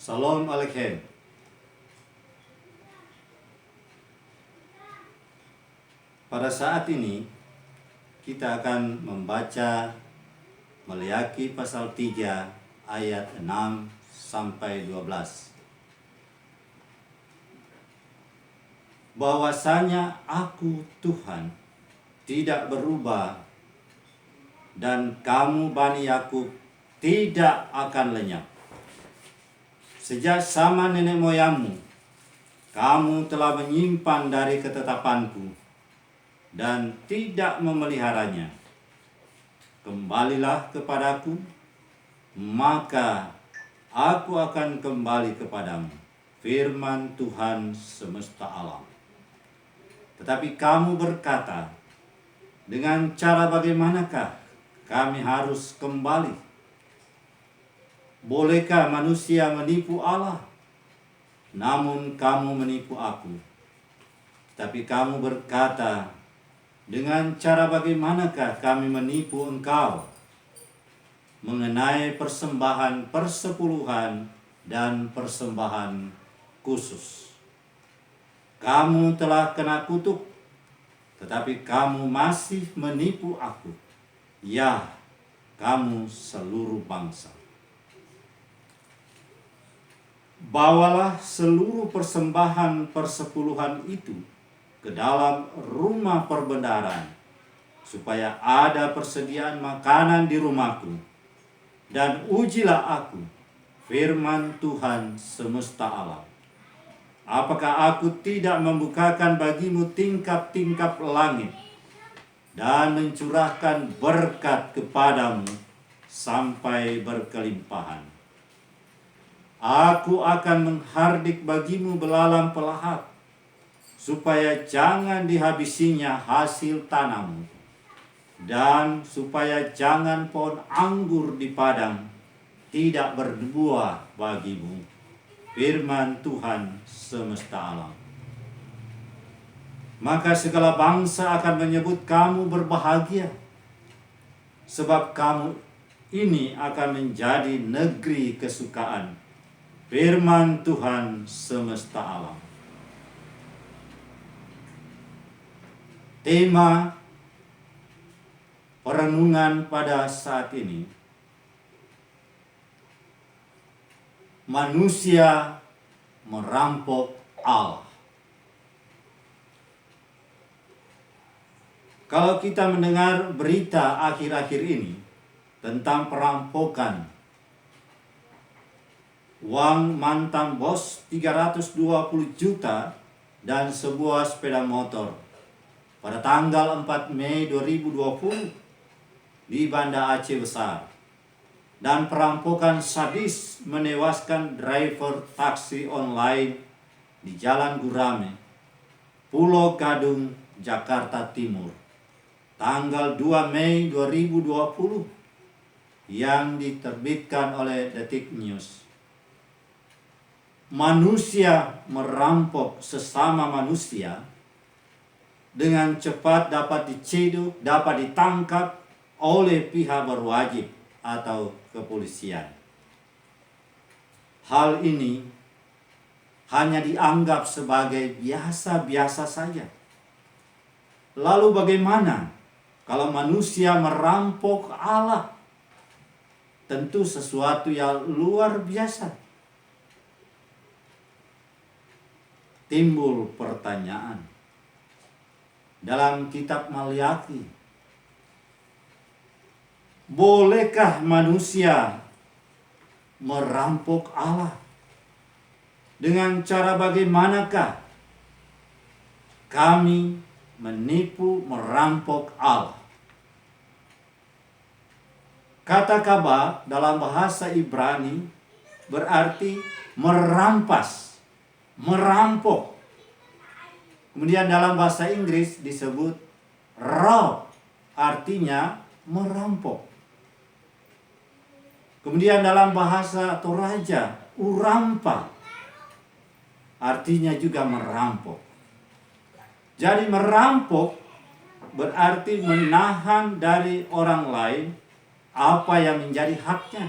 Shalom Aleichem. Pada saat ini kita akan membaca Maleakhi pasal 3 ayat 6 sampai 12. Bahwasanya aku Tuhan tidak berubah dan kamu Bani Yakub tidak akan lenyap. Sejak zaman nenek moyangmu, kamu telah menyimpan dari ketetapanku dan tidak memeliharanya. Kembalilah kepadaku, maka aku akan kembali kepadamu, firman Tuhan semesta alam. Tetapi kamu berkata, dengan cara bagaimanakah kami harus kembali? Bolehkah manusia menipu Allah? Namun kamu menipu aku. Tapi kamu berkata, dengan cara bagaimanakah kami menipu engkau? Mengenai persembahan persepuluhan dan persembahan khusus. Kamu telah kena kutuk, tetapi kamu masih menipu aku. Ya, kamu seluruh bangsa. Bawalah seluruh persembahan persepuluhan itu ke dalam rumah perbendaharaan, supaya ada persediaan makanan di rumahku, dan ujilah aku, firman Tuhan semesta alam. Apakah aku tidak membukakan bagimu tingkap-tingkap langit, dan mencurahkan berkat kepadamu sampai berkelimpahan? Aku akan menghardik bagimu belalang pelahap, supaya jangan dihabisinya hasil tanammu, dan supaya jangan pohon anggur di padang tidak berbuah bagimu, firman Tuhan semesta alam. Maka segala bangsa akan menyebut kamu berbahagia, sebab kamu ini akan menjadi negeri kesukaan, firman Tuhan semesta alam. Tema perenungan pada saat ini, manusia merampok Allah. Kalau kita mendengar berita akhir-akhir ini tentang perampokan uang mantan bos 320 juta dan sebuah sepeda motor pada tanggal 4 Mei 2020 di Banda Aceh Besar, dan perampokan sadis menewaskan driver taksi online di Jalan Gurame, Pulau Gadung, Jakarta Timur, tanggal 2 Mei 2020 yang diterbitkan oleh Detik News. Manusia merampok sesama manusia dengan cepat dapat diciduk, dapat ditangkap oleh pihak berwajib atau kepolisian. Hal ini hanya dianggap sebagai biasa-biasa saja. Lalu bagaimana kalau manusia merampok Allah? Tentu sesuatu yang luar biasa. Timbul pertanyaan dalam kitab Maleakhi, bolehkah manusia merampok Allah? Dengan cara bagaimanakah kami menipu, merampok Allah? Kata kaba dalam bahasa Ibrani berarti merampas, merampok. Kemudian dalam bahasa Inggris disebut rob, artinya merampok. Kemudian dalam bahasa Toraja, urampa, artinya juga merampok. Jadi merampok berarti menahan dari orang lain apa yang menjadi haknya.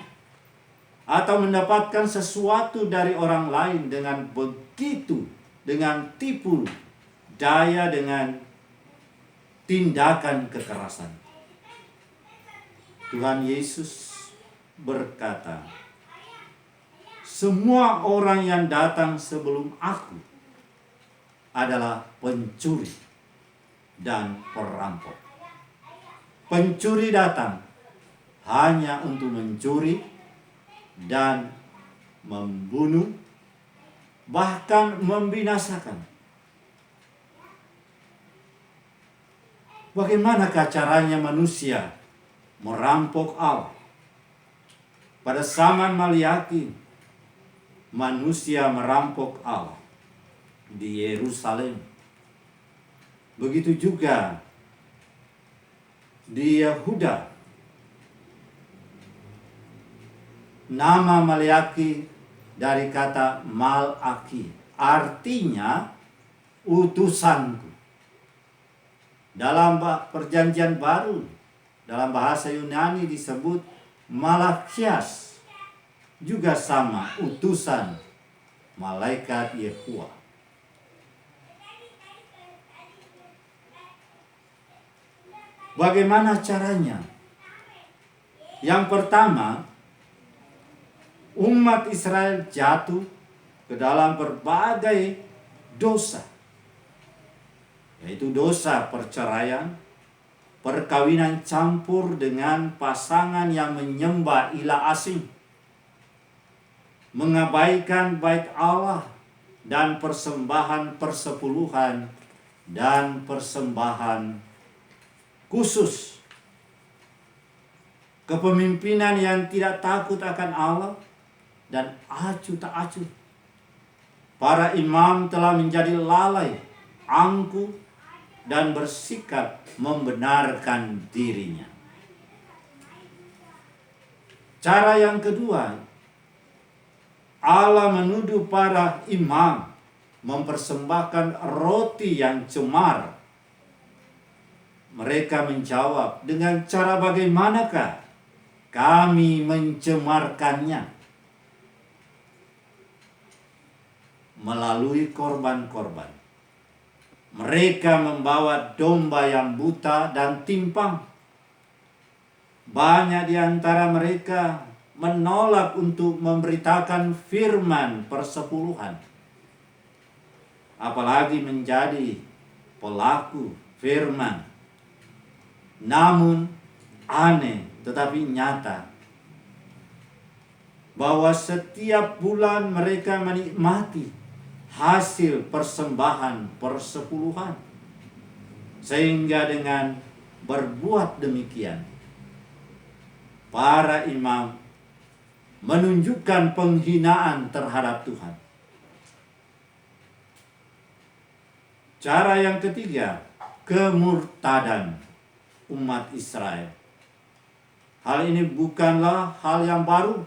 atau mendapatkan sesuatu dari orang lain dengan begitu, dengan tipu daya, dengan tindakan kekerasan. Tuhan Yesus berkata, semua orang yang datang sebelum aku adalah pencuri dan perampok. Pencuri datang hanya untuk mencuri dan membunuh, bahkan membinasakan. Bagaimanakah caranya manusia merampok Allah? Pada zaman Maliaki, manusia merampok Allah di Yerusalem. Begitu juga di Yehuda. Nama Maliaki dari kata Malaki, artinya utusanku. Dalam perjanjian baru, dalam bahasa Yunani disebut Malakias, juga sama, utusan malaikat Yehuwa. Bagaimana caranya? Yang pertama, umat Israel jatuh ke dalam berbagai dosa, yaitu dosa perceraian, perkawinan campur dengan pasangan yang menyembah ilah asing, mengabaikan bait Allah dan persembahan persepuluhan dan persembahan khusus, kepemimpinan yang tidak takut akan Allah dan acuh tak acuh. Para imam telah menjadi lalai, angkuh, dan bersikap membenarkan dirinya. Cara yang kedua, Allah menuduh para imam mempersembahkan roti yang cemar. Mereka menjawab, dengan cara bagaimanakah kami mencemarkannya? Melalui korban-korban. Mereka membawa domba yang buta dan timpang. Banyak di antara mereka menolak untuk memberitakan firman persepuluhan, apalagi menjadi pelaku firman. Namun aneh tetapi nyata bahwa setiap bulan mereka menikmati hasil persembahan persepuluhan, sehingga dengan berbuat demikian para imam menunjukkan penghinaan terhadap Tuhan. Cara yang ketiga, kemurtadan umat Israel. Hal ini bukanlah hal yang baru,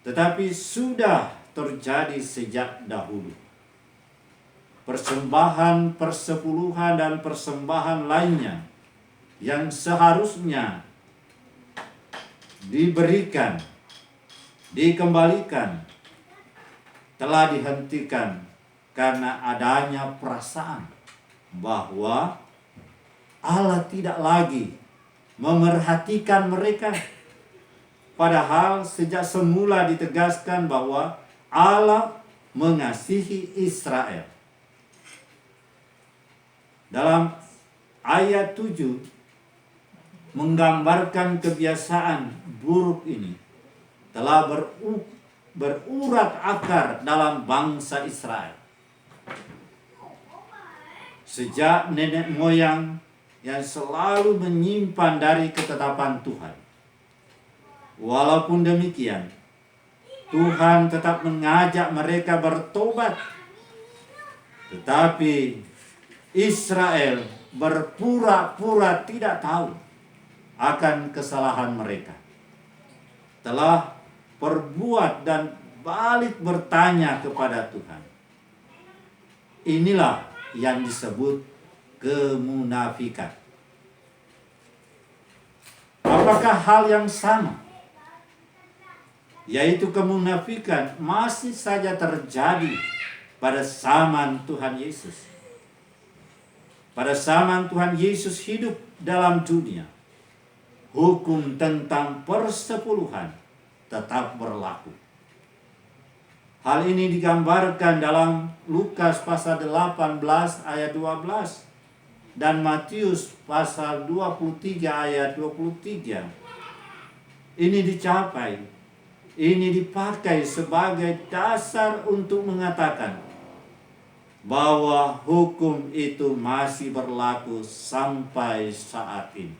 tetapi sudah terjadi sejak dahulu. Persembahan persepuluhan dan persembahan lainnya yang seharusnya diberikan, dikembalikan, telah dihentikan karena adanya perasaan bahwa Allah tidak lagi memerhatikan mereka. Padahal sejak semula ditegaskan bahwa Allah mengasihi Israel. Dalam ayat 7 menggambarkan kebiasaan buruk ini telah berurat akar dalam bangsa Israel. Sejak nenek moyang yang selalu menyimpan dari ketetapan Tuhan. Walaupun demikian, Tuhan tetap mengajak mereka bertobat. Tetapi Israel berpura-pura tidak tahu akan kesalahan mereka. Telah berbuat dan balik bertanya kepada Tuhan. Inilah yang disebut kemunafikan. Apakah hal yang sama yaitu kemunafikan, masih saja terjadi pada zaman Tuhan Yesus. Pada zaman Tuhan Yesus hidup dalam dunia, hukum tentang persepuluhan tetap berlaku. Hal ini digambarkan dalam Lukas pasal 18 ayat 12 dan Matius pasal 23 ayat 23. Ini dicapai, ini dipakai sebagai dasar untuk mengatakan bahwa hukum itu masih berlaku sampai saat ini.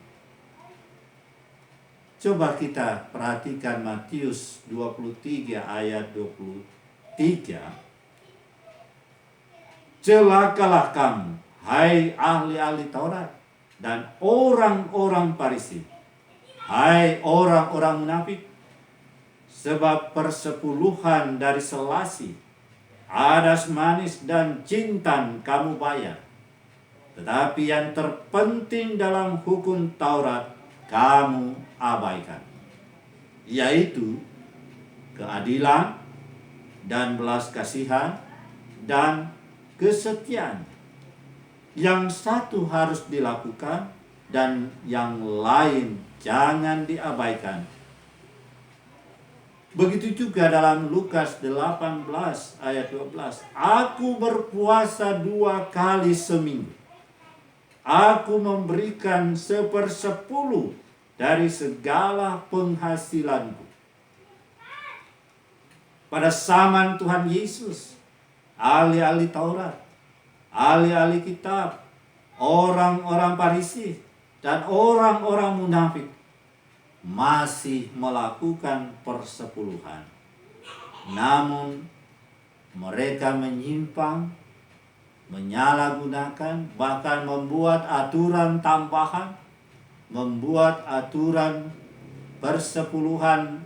Coba kita perhatikan Matius 23 ayat 23. Celakalah kamu, hai ahli-ahli Taurat dan orang-orang Farisi, hai orang-orang munafik, sebab persepuluhan dari selasi, adas manis dan jintan kamu bayar. Tetapi yang terpenting dalam hukum Taurat kamu abaikan, yaitu keadilan dan belas kasihan dan kesetiaan. Yang satu harus dilakukan dan yang lain jangan diabaikan. Begitu juga dalam Lukas 18 ayat 12. Aku berpuasa 2 kali seminggu. Aku memberikan 1/10 dari segala penghasilanku. Pada zaman Tuhan Yesus, ahli-ahli Taurat, ahli-ahli kitab, orang-orang Farisi, dan orang-orang munafik masih melakukan persepuluhan. Namun mereka menyimpang, menyalahgunakan, bahkan membuat aturan tambahan, membuat aturan persepuluhan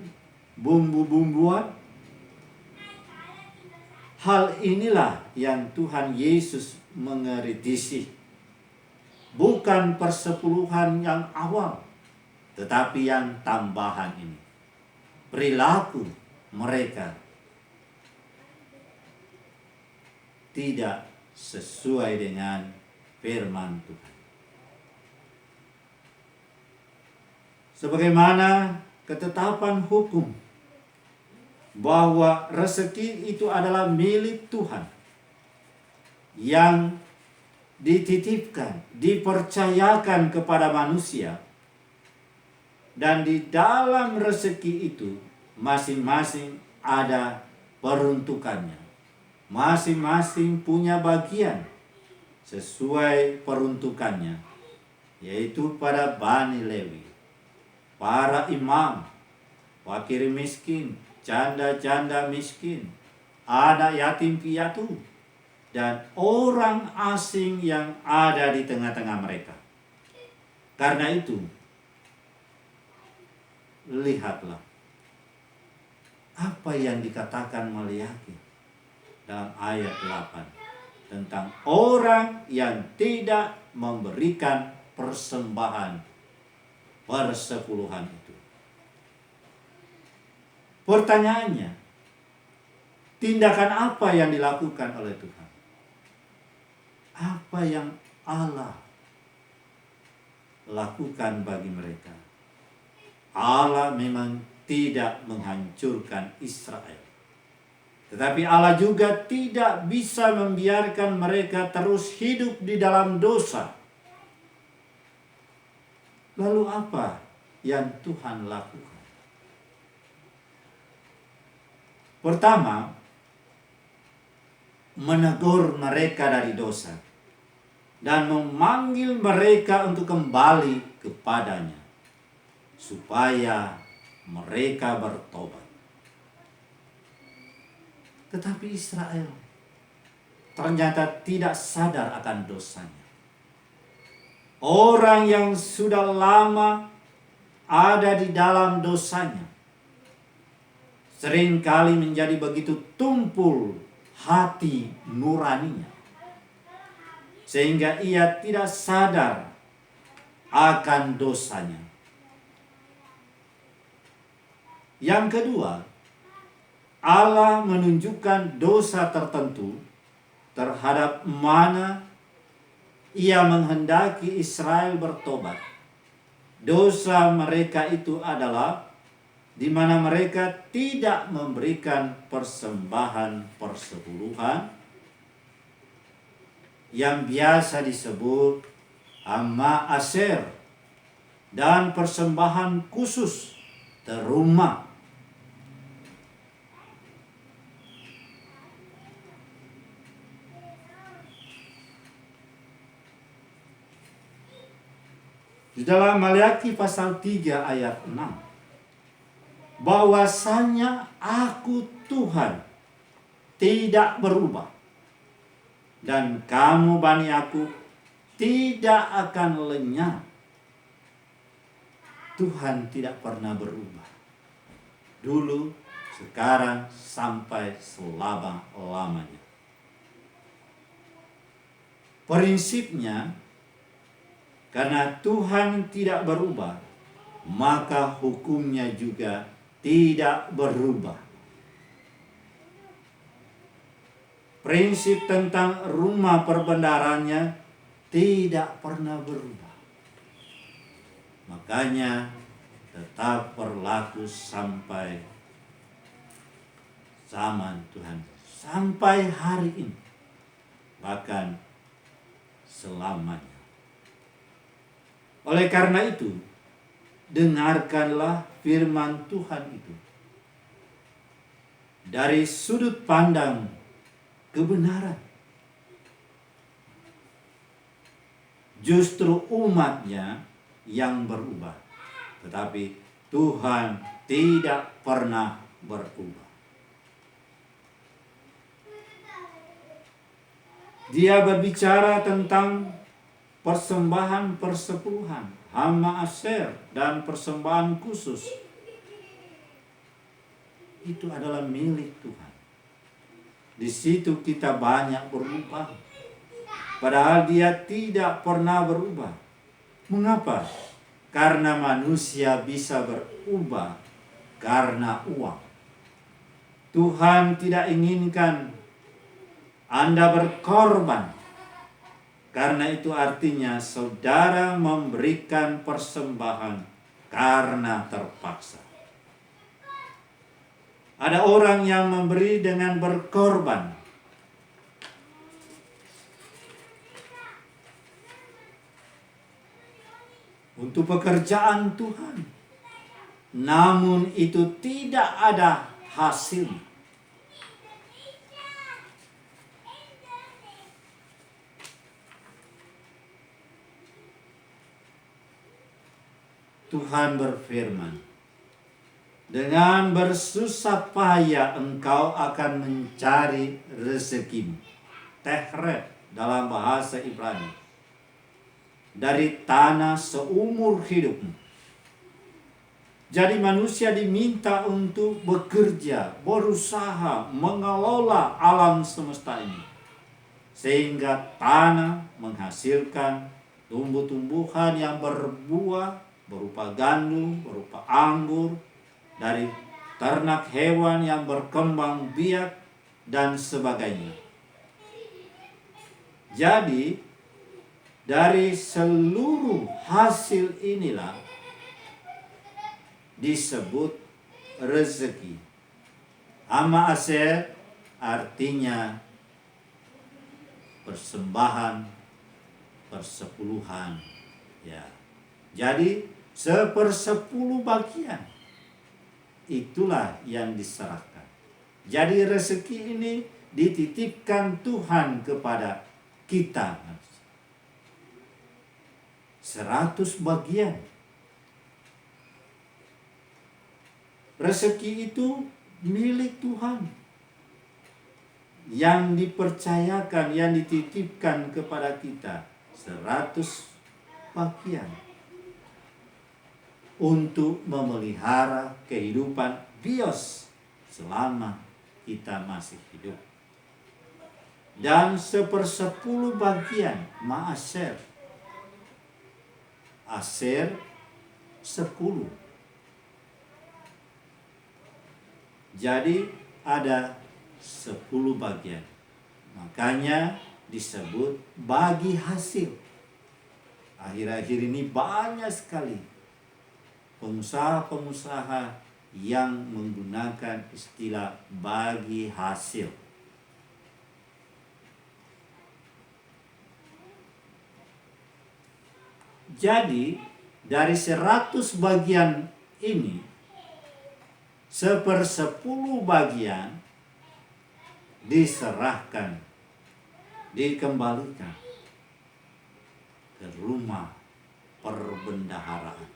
bumbu-bumbuan. Hal inilah yang Tuhan Yesus mengkritisi. Bukan persepuluhan yang awal, tetapi yang tambahan ini. Perilaku mereka tidak sesuai dengan firman Tuhan. Sebagaimana ketetapan hukum bahwa rezeki itu adalah milik Tuhan yang dititipkan, dipercayakan kepada manusia, dan di dalam rezeki itu masing-masing ada peruntukannya. Masing-masing punya bagian sesuai peruntukannya, yaitu pada Bani Lewi, para imam, fakir miskin, janda-janda miskin, anak yatim piatu, dan orang asing yang ada di tengah-tengah mereka. Karena itu, lihatlah apa yang dikatakan Maliaki dalam ayat 8 tentang orang yang tidak memberikan persembahan persepuluhan itu. Pertanyaannya, tindakan apa yang dilakukan oleh Tuhan? Apa yang Allah lakukan bagi mereka? Allah memang tidak menghancurkan Israel, tetapi Allah juga tidak bisa membiarkan mereka terus hidup di dalam dosa. Lalu apa yang Tuhan lakukan? Pertama, menegur mereka dari dosa dan memanggil mereka untuk kembali kepadanya, supaya mereka bertobat. Tetapi Israel ternyata tidak sadar akan dosanya. Orang yang sudah lama ada di dalam dosanya seringkali menjadi begitu tumpul hati nuraninya, sehingga ia tidak sadar akan dosanya. Yang kedua, Allah menunjukkan dosa tertentu terhadap mana Ia menghendaki Israel bertobat. Dosa mereka itu adalah di mana mereka tidak memberikan persembahan persepuluhan yang biasa disebut Amma Aser dan persembahan khusus teruma. Di dalam Maleakhi pasal 3 ayat 6, bahwasanya aku Tuhan tidak berubah, dan kamu Bani aku tidak akan lenyap. Tuhan tidak pernah berubah. Dulu, sekarang, sampai selama-lamanya. Prinsipnya, karena Tuhan tidak berubah, maka hukumnya juga tidak berubah. Prinsip tentang rumah perbendaharanya tidak pernah berubah. Makanya tetap berlaku sampai zaman Tuhan, sampai hari ini, bahkan selamanya. Oleh karena itu, dengarkanlah firman Tuhan itu dari sudut pandang kebenaran. Justru umatnya yang berubah, tetapi Tuhan tidak pernah berubah. Dia berbicara tentang persembahan persepuluhan, Amma Aser, dan persembahan khusus. Itu adalah milik Tuhan. Di situ kita banyak berubah, padahal Dia tidak pernah berubah. Mengapa? Karena manusia bisa berubah karena uang. Tuhan tidak inginkan Anda berkorban. Karena itu artinya saudara memberikan persembahan karena terpaksa. Ada orang yang memberi dengan berkorban. Untuk pekerjaan Tuhan. Namun itu tidak ada hasil. Tuhan berfirman, dengan bersusah payah engkau akan mencari rezekimu. Tehret dalam bahasa Ibrani. Dari tanah seumur hidupmu. Jadi manusia diminta untuk bekerja, berusaha, mengelola alam semesta ini. Sehingga tanah menghasilkan tumbuh-tumbuhan yang berbuah, berupa gandum, berupa anggur, dari ternak hewan yang berkembang biak, dan sebagainya. Jadi, dari seluruh hasil inilah disebut rezeki. Amma Aser artinya persembahan, persepuluhan. Ya. Jadi 1/10 bagian itulah yang diserahkan. Jadi rezeki ini dititipkan Tuhan kepada kita. 100 bagian. Rezeki itu milik Tuhan. Yang dipercayakan, yang dititipkan kepada kita 100 bagian. Untuk memelihara kehidupan bios selama kita masih hidup. Dan 1/10 bagian Ma'aser. Aser 10. Jadi ada 10 bagian. Makanya disebut bagi hasil. Akhir-akhir ini banyak sekali pengusaha-pengusaha yang menggunakan istilah bagi hasil. Jadi dari 100 bagian ini, 1/10 bagian diserahkan, dikembalikan ke rumah perbendaharaan.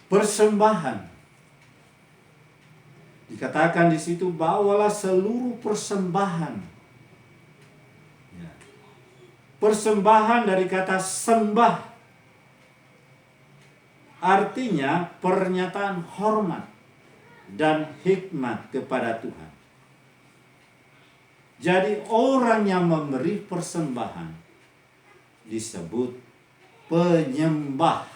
Persembahan. Dikatakan di situ, bawalah seluruh persembahan. Ya. Persembahan dari kata sembah, artinya pernyataan hormat dan hikmat kepada Tuhan. Jadi orang yang memberi persembahan disebut penyembah.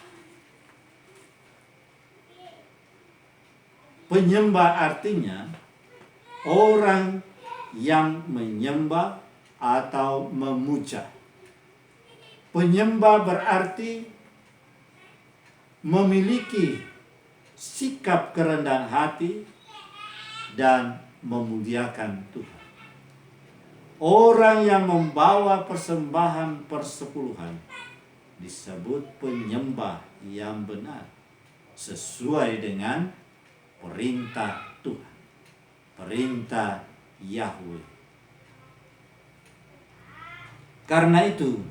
Penyembah artinya orang yang menyembah atau memuja. Penyembah berarti memiliki sikap kerendahan hati dan memuliakan Tuhan. Orang yang membawa persembahan persepuluhan disebut penyembah yang benar, sesuai dengan perintah Tuhan, perintah Yahweh. Karena itu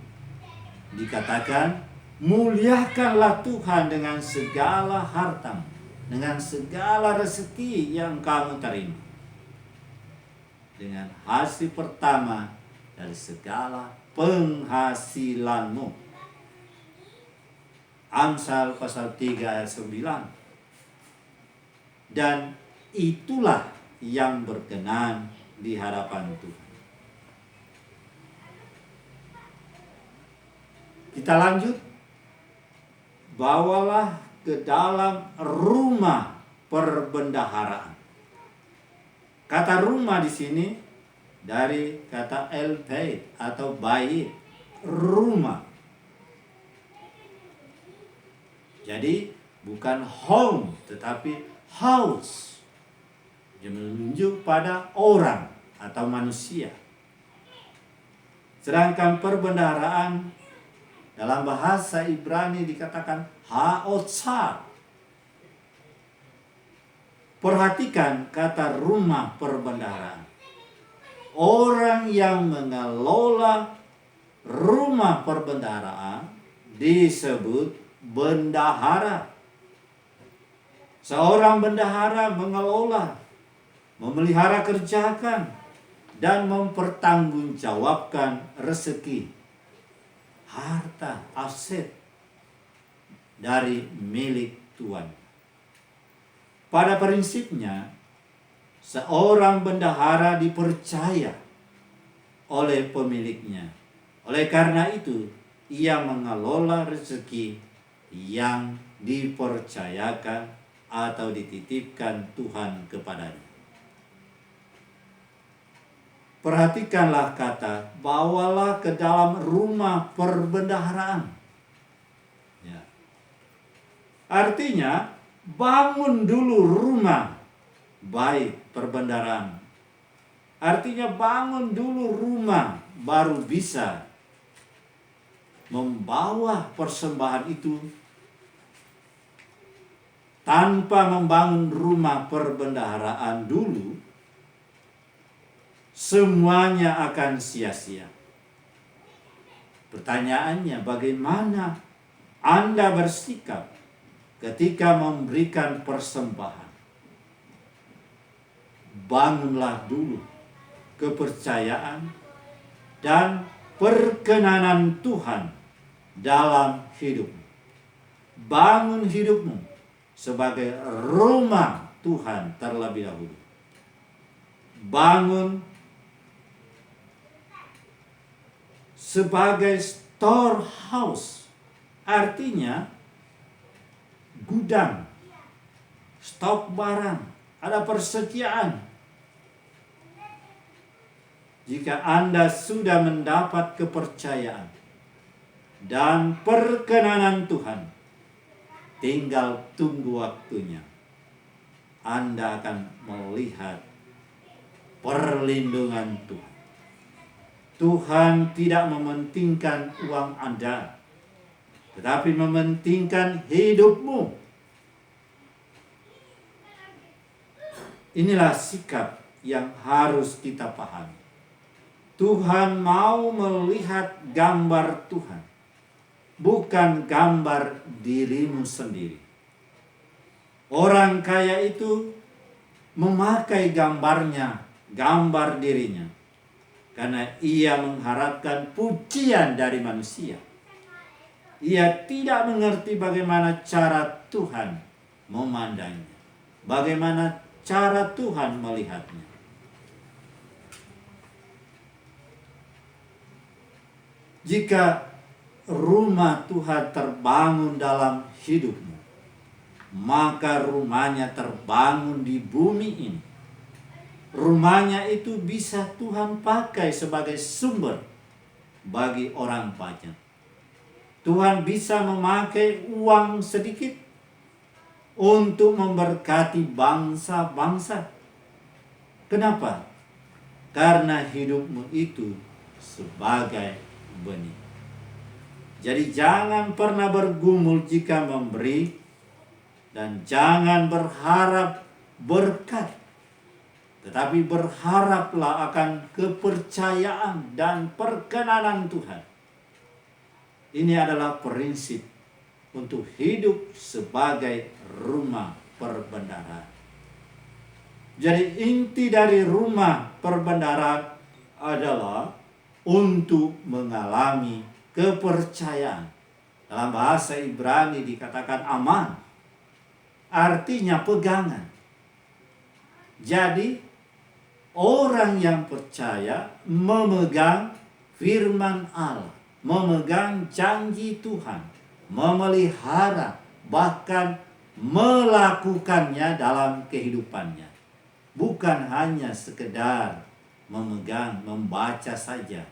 dikatakan, muliakanlah Tuhan dengan segala harta, dengan segala rezeki yang kamu terima, dengan hasil pertama dari segala penghasilanmu. Amsal pasal 3 ayat 9. Dan itulah yang berkenan di hadapan Tuhan. Kita lanjut. Bawalah ke dalam rumah perbendaharaan. Kata rumah di sini dari kata el-bait atau bait, rumah. Jadi bukan home tetapi house. Dia menunjuk pada orang atau manusia. Sedangkan perbendaharaan dalam bahasa Ibrani dikatakan ha'otsar. Perhatikan kata rumah perbendaharaan. Orang yang mengelola rumah perbendaharaan disebut bendahara. Seorang bendahara mengelola, memelihara kerjakan, dan mempertanggungjawabkan rezeki, harta, aset dari milik Tuhan. Pada prinsipnya, seorang bendahara dipercaya oleh pemiliknya. Oleh karena itu, ia mengelola rezeki yang dipercayakan atau dititipkan Tuhan kepadanya. Perhatikanlah kata, bawalah ke dalam rumah perbendaharaan. Ya. Artinya, bangun dulu rumah baik perbendaharaan. Artinya bangun dulu rumah, baru bisa membawa persembahan itu. Tanpa membangun rumah perbendaharaan dulu, semuanya akan sia-sia. Pertanyaannya, bagaimana Anda bersikap ketika memberikan persembahan? Bangunlah dulu kepercayaan dan perkenanan Tuhan dalam hidupmu. Bangun hidupmu sebagai rumah Tuhan terlebih dahulu. Bangun sebagai storehouse Artinya gudang, stok barang, ada persediaan. Jika Anda sudah mendapat kepercayaan dan perkenanan Tuhan, tinggal tunggu waktunya. Anda akan melihat perlindungan Tuhan. Tuhan tidak mementingkan uang Anda, tetapi mementingkan hidupmu. Inilah sikap yang harus kita pahami. Tuhan mau melihat gambar Tuhan, bukan gambar dirimu sendiri. Orang kaya itu memakai gambarnya, gambar dirinya, karena ia mengharapkan pujian dari manusia. Ia tidak mengerti bagaimana cara Tuhan memandangnya, bagaimana cara Tuhan melihatnya. Jika rumah Tuhan terbangun dalam hidupmu, maka rumahnya terbangun di bumi ini. Rumahnya itu bisa Tuhan pakai sebagai sumber bagi orang banyak. Tuhan bisa memakai uang sedikit untuk memberkati bangsa-bangsa. Kenapa? Karena hidupmu itu sebagai benih. Jadi jangan pernah bergumul jika memberi, dan jangan berharap berkat, tetapi berharaplah akan kepercayaan dan perkenanan Tuhan. Ini adalah prinsip untuk hidup sebagai rumah perbendaharaan. Jadi inti dari rumah perbendaharaan adalah untuk mengalami kepercayaan. Dalam bahasa Ibrani dikatakan aman, artinya pegangan. Jadi orang yang percaya memegang firman Allah, memegang janji Tuhan, memelihara, bahkan melakukannya dalam kehidupannya. Bukan hanya sekedar memegang, membaca saja,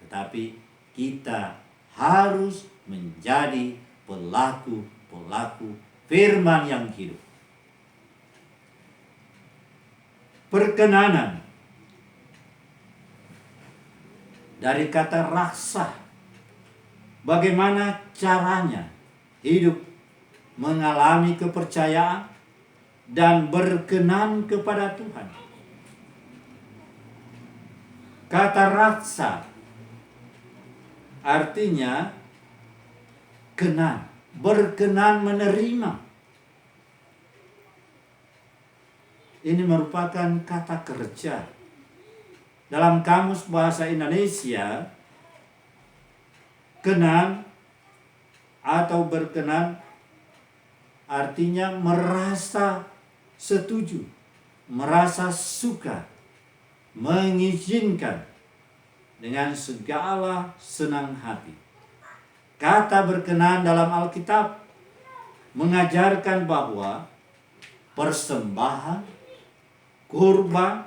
tetapi kita harus menjadi pelaku-pelaku firman yang hidup. Perkenanan dari kata raksa. Bagaimana caranya hidup mengalami kepercayaan dan berkenan kepada Tuhan. Kata raksa artinya kenan, berkenan menerima. Ini merupakan kata kerja. Dalam kamus bahasa Indonesia, kenan atau berkenan artinya merasa setuju, merasa suka, mengizinkan dengan segala senang hati. Kata berkenan dalam Alkitab mengajarkan bahwa persembahan, kurban,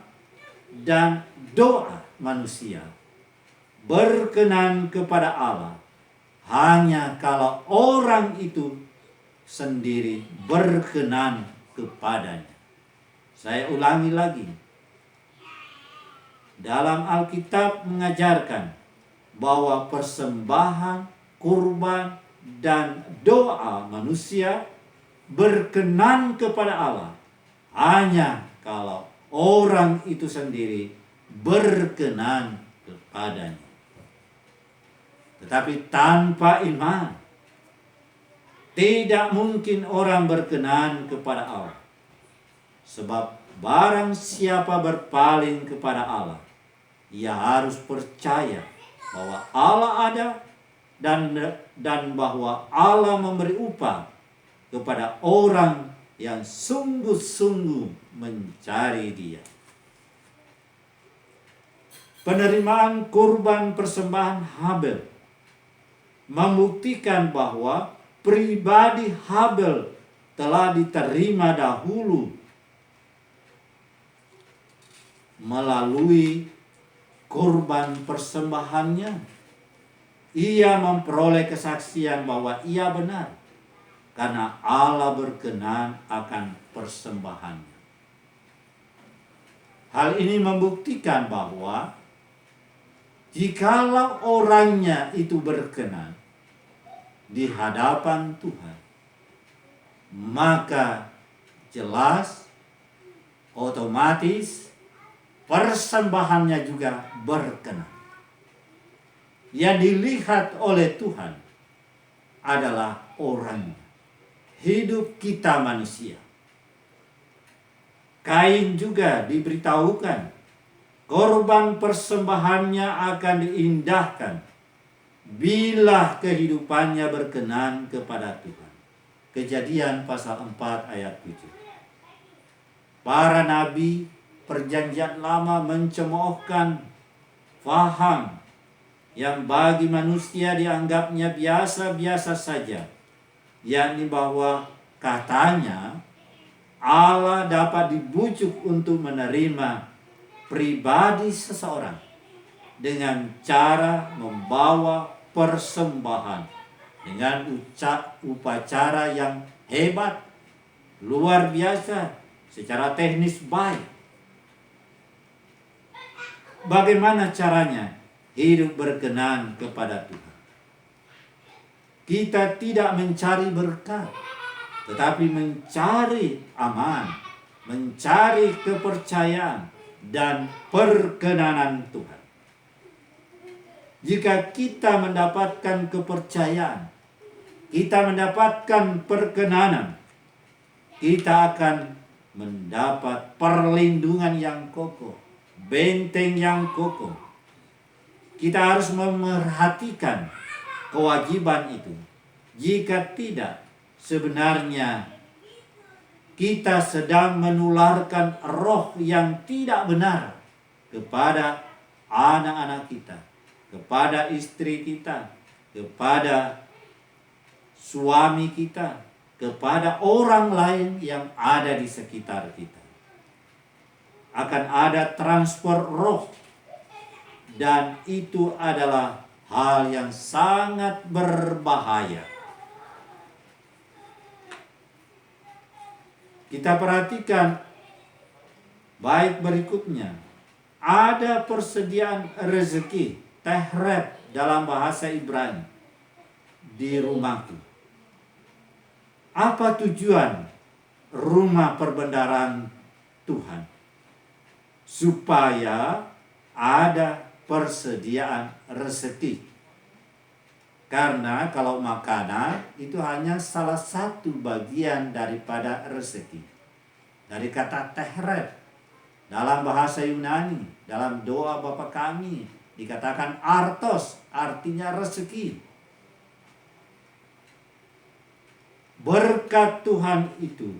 dan doa manusia berkenan kepada Allah hanya kalau orang itu sendiri berkenan kepadanya. Saya ulangi lagi. Dalam Alkitab mengajarkan bahwa persembahan, kurban, dan doa manusia berkenan kepada Allah hanya kalau orang itu sendiri berkenan kepadanya. Tetapi tanpa iman, tidak mungkin orang berkenan kepada Allah. Sebab barang siapa berpaling kepada Allah, ia harus percaya bahwa Allah ada dan bahwa Allah memberi upah kepada orang yang sungguh-sungguh mencari Dia. Penerimaan kurban persembahan Habel membuktikan bahwa pribadi Habel telah diterima dahulu melalui korban persembahannya. Ia memperoleh kesaksian bahwa ia benar karena Allah berkenan akan persembahannya. Hal ini membuktikan bahwa jikalau orangnya itu berkenan di hadapan Tuhan, maka jelas otomatis persembahannya juga berkenan. Yang dilihat oleh Tuhan adalah orangnya, hidup kita manusia. Kain juga diberitahukan korban persembahannya akan diindahkan bila kehidupannya berkenan kepada Tuhan. Kejadian pasal 4 ayat 7. Para nabi perjanjian lama mencemoohkan faham yang bagi manusia dianggapnya biasa-biasa saja, yakni bahwa katanya Allah dapat dibujuk untuk menerima pribadi seseorang dengan cara membawa persembahan dengan upacara yang hebat, luar biasa, secara teknis baik. Bagaimana caranya hidup berkenan kepada Tuhan? Kita tidak mencari berkat, tetapi mencari aman, mencari kepercayaan dan perkenanan Tuhan. Jika kita mendapatkan kepercayaan, kita mendapatkan perkenanan, kita akan mendapat perlindungan yang kokoh, benteng yang kokoh. Kita harus memerhatikan kewajiban itu. Jika tidak, sebenarnya kita sedang menularkan roh yang tidak benar kepada anak-anak kita, kepada istri kita, kepada suami kita, kepada orang lain yang ada di sekitar kita. Akan ada transfer roh, dan itu adalah hal yang sangat berbahaya. Kita perhatikan baik berikutnya. Ada persediaan rezeki, tehret dalam bahasa Ibrani, di rumahku. Apa tujuan rumah perbendaharaan Tuhan? Supaya ada persediaan rezeki. Karena kalau makanan itu hanya salah satu bagian daripada rezeki. Dari kata tehret dalam bahasa Yunani, dalam doa Bapa kami dikatakan artos, artinya rezeki. Berkat Tuhan itu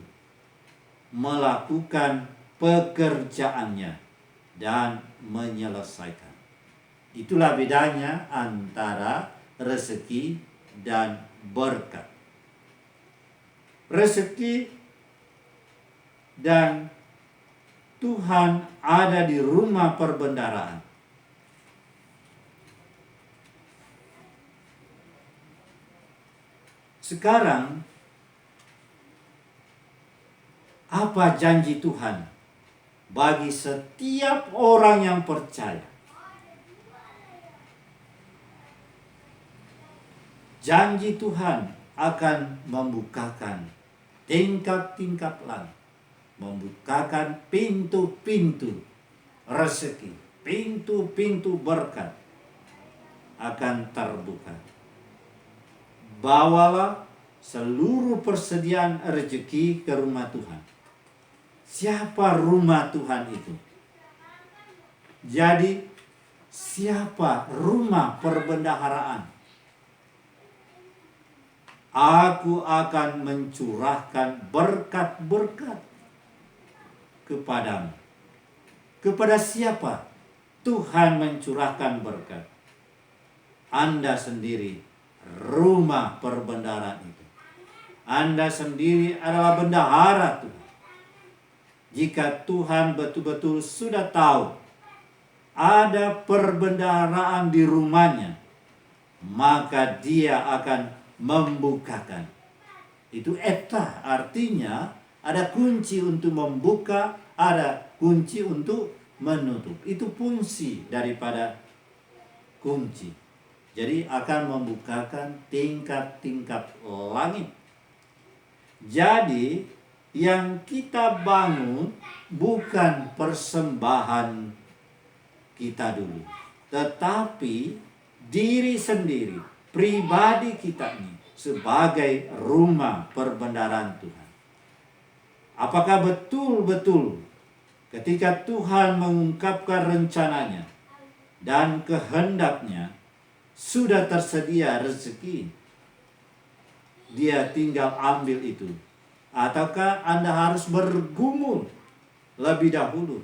melakukan pekerjaannya dan menyelesaikan. Itulah bedanya antara rezeki dan berkat. Rezeki dan Tuhan ada di rumah perbendaharaan. Sekarang, apa janji Tuhan bagi setiap orang yang percaya? Janji Tuhan akan membukakan tingkap-tingkap langit, membukakan pintu-pintu rezeki, pintu-pintu berkat akan terbuka. Bawalah seluruh persediaan rezeki ke rumah Tuhan. Siapa rumah Tuhan itu? Jadi, siapa rumah perbendaharaan? Aku akan mencurahkan berkat-berkat kepadamu. Kepada siapa Tuhan mencurahkan berkat? Anda sendiri rumah perbendaharaan itu. Anda sendiri adalah bendahara Tuhan. Jika Tuhan betul-betul sudah tahu ada perbendaharaan di rumahnya, maka dia akan membukakan. Itu eta, artinya ada kunci untuk membuka, ada kunci untuk menutup. Itu fungsi daripada kunci. Jadi akan membukakan tingkat-tingkat langit. Jadi yang kita bangun bukan persembahan kita dulu, tetapi diri sendiri, pribadi kita ini sebagai rumah perbendaharaan Tuhan. Apakah betul-betul ketika Tuhan mengungkapkan rencananya dan kehendaknya, sudah tersedia rezeki, dia tinggal ambil itu? Ataukah Anda harus bergumul lebih dahulu?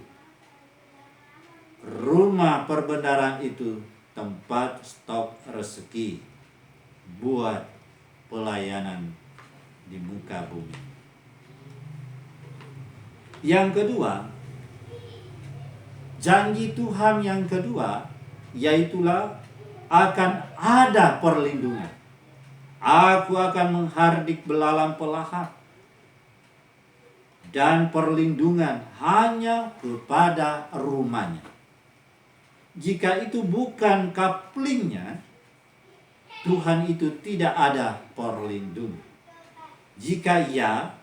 Rumah perbendaharaan itu tempat stok rezeki buat pelayanan di muka bumi. Yang kedua, janji Tuhan yang kedua, yaitulah akan ada perlindungan. Aku akan menghardik belalang pelahap, dan perlindungan hanya kepada rumahnya. Jika itu bukan kaplingnya, Tuhan itu tidak ada perlindungan. Jika ya,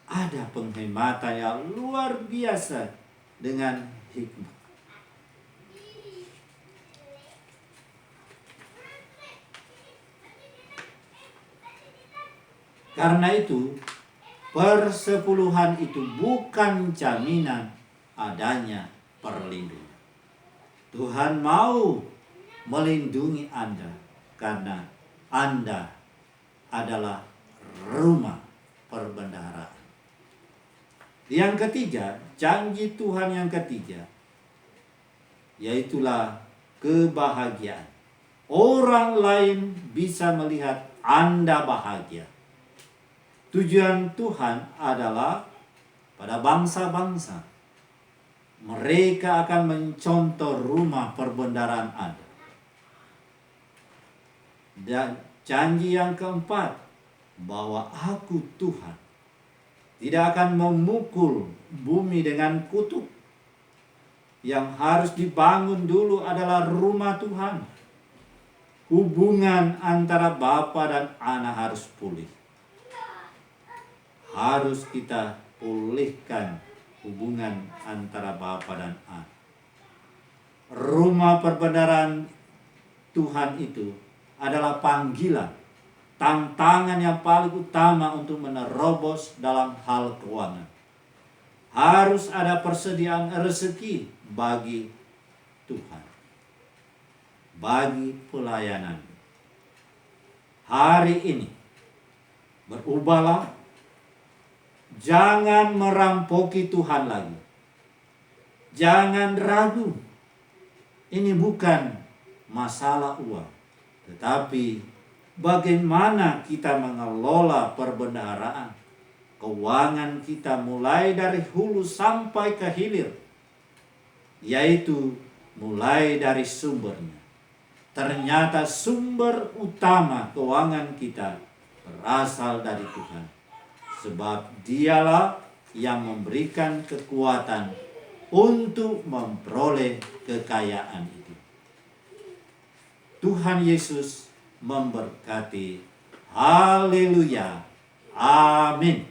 ada penghematan yang luar biasa dengan hikmah. Karena itu, persepuluhan itu bukan jaminan adanya perlindungan. Tuhan mau melindungi Anda karena Anda adalah rumah perbendaharaan. Yang ketiga, janji Tuhan yang ketiga, yaitulah kebahagiaan. Orang lain bisa melihat Anda bahagia. Tujuan Tuhan adalah pada bangsa-bangsa. Mereka akan mencontoh rumah perbendaharaan Anda. Dan janji yang keempat, bahwa aku Tuhan tidak akan memukul bumi dengan kutuk. Yang harus dibangun dulu adalah rumah Tuhan. Hubungan antara Bapa dan Anak harus pulih. Harus kita pulihkan hubungan antara Bapa dan Anak. Rumah perbendaharaan Tuhan itu adalah panggilan, tantangan yang paling utama untuk menerobos dalam hal keuangan. Harus ada persediaan rezeki bagi Tuhan, bagi pelayanan. Hari ini berubahlah, jangan merampoki Tuhan lagi. Jangan ragu. Ini bukan masalah uang, tetapi bagaimana kita mengelola perbendaharaan keuangan kita mulai dari hulu sampai ke hilir, yaitu mulai dari sumbernya. Ternyata sumber utama keuangan kita berasal dari Tuhan, sebab Dialah yang memberikan kekuatan untuk memperoleh kekayaan itu. Tuhan Yesus memberkati. Haleluya. Amin.